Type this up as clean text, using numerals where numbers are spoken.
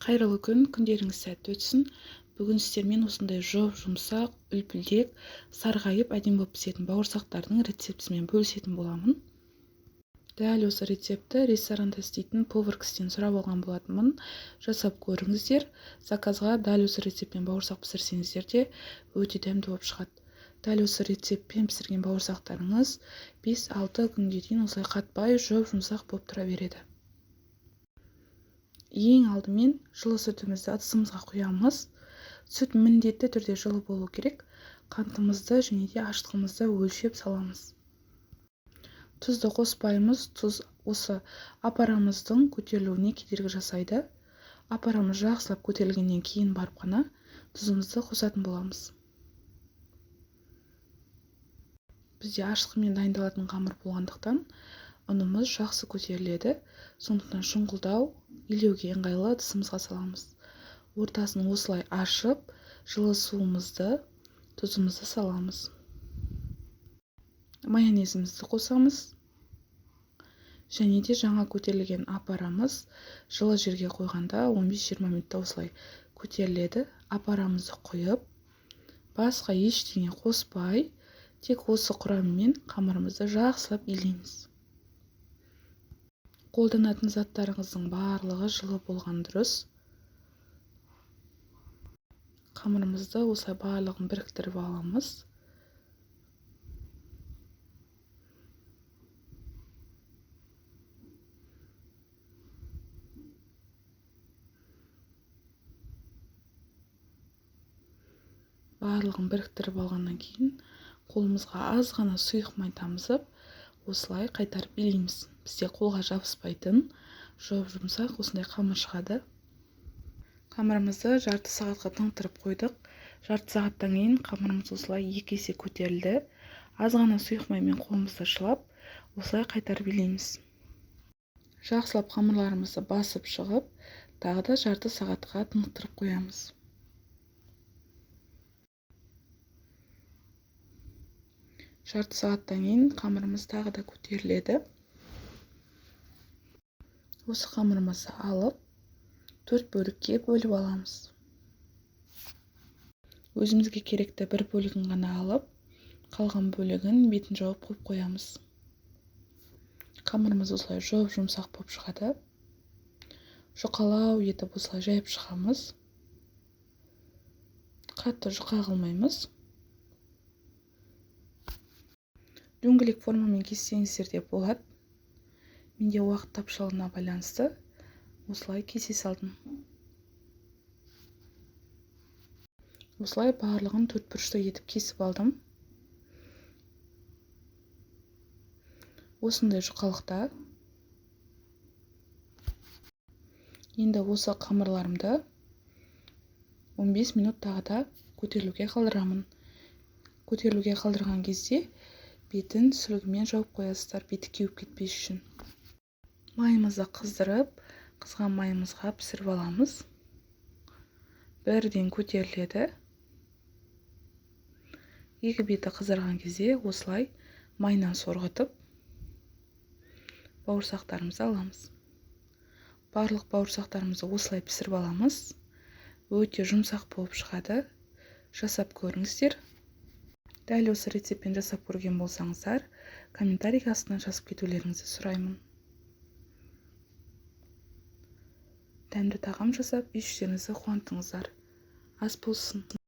Қайырлы күн, күндеріңіз сәтті өтсін. Бүгін сіздермен осындай жұмсақ, үлпілдек, сарғайып әдемі болып пісетін бауырсақтардың рецептісімен бөлісетін боламын. Дәл осы рецепті ресторанда істейтін повар кісіден сұрап алған болатынмын. Жасап көріңіздер. Заказға дәл осы рецептпен бауырсақ пісірсеңіздер де өте дәмді болып шығады. Дәл осы рецептпен пісірген бауырсақтарыңыз 5-6 күнге дейін осылай қатпай, жұмсақ болып тұра береді. Ең алдымен жылы сүтімізді ыдысымызға құямыз. Сүт міндетті түрде жылы болу керек. Қантымызды және де ашытқымызды өлшеп саламыз. Тұзды қоспаймыз. Тұз осы апарамыздың көтерілуіне кедергі жасайды. Апарамыз жақсылап көтерілгеннен кейін барып қана тұзымызды қосатын боламыз. Бізде ашытқымен дайындалатын қамыр болғандықтан ұнымыз жақсы көтеріледі. Сондықтан шұңғылдау, илеуге ыңғайлы ыдысымызға саламыз. Ортасын осылай ашып, жылы суымызды, тұзымызды саламыз. Майонезімізді қосамыз. Және де жаңа көтерілген апарамыз жылы жерге қойғанда 15-20 минутта осылай көтеріледі. Апарамызды құйып, басқа ештеңе қоспай, тек осы құраммен қамырымызды жақсылап илейміз. Қолданатын заттарыңыздың барлығы жылы болған дұрыс. Қамырымызды осылай барлығын біріктіріп аламыз. Барлығын біріктіріп алғаннан кейін қолымызға аз ғана сұйық май тамызып, осылай қайтарып илейміз. Бізде қолға жабыспайтын, жұмсақ осындай қамыр шығады. Қамырымызды жарты сағатқа тоңдырып қойдық. Жарты сағаттан кейін қамырымыз осылай 2 есе көтерілді. Аз ғана сұйық маймен қолымызды шылап, осылай қайтарып илейміз. Жақсылап қамырларымызды басып шығып, тағы да жарты сағатқа тоңдырып қоямыз. Жарты сағаттан кейін қамырымыз тағы да көтеріледі. Осы қамырымызды алып, 4 бөлікке бөліп аламыз. Өзімізге керекті бір бөлігін ғана алып, қалған бөлігін бетін жауып қойып қоямыз. Қамырымыз осылай жұмсақ болып шығады. Жұқалау етіп осылай жайып шығамыз. Қатты жұқа қылмаймыз. Дөңгелек формамен кессеңіздер де болады. Менде уақыт тапшылығына байланысты осылай кесе салдым. Осылай барлығын 4 бұрышты етіп кесіп алдым. Осындай жұқалықта. Енді осы қамырларымды 15 минут тағы да көтерілуге қалдырамын. Көтерілуге қалдырған кезде бетін сүлгімен жауып қоясыздар, беті кеуіп кетпес үшін. Майымызды қыздырып, қызған майымызға пісіріп аламыз. Бірден көтеріледі. Екі беті қыздырған кезде осылай майынан сорғытып, бауырсақтарымызды аламыз. Барлық бауырсақтарымызды осылай пісіріп аламыз. Өте жұмсақ болып шығады. Жасап көріңіздер. Дәл осы рецептпен жасап көрген болсаңыздар, комментарий астына жазып кетулеріңізді сұраймын. Дәмді тағам жасап, үй іштеріңізді қуантыңыздар. Ас болсын.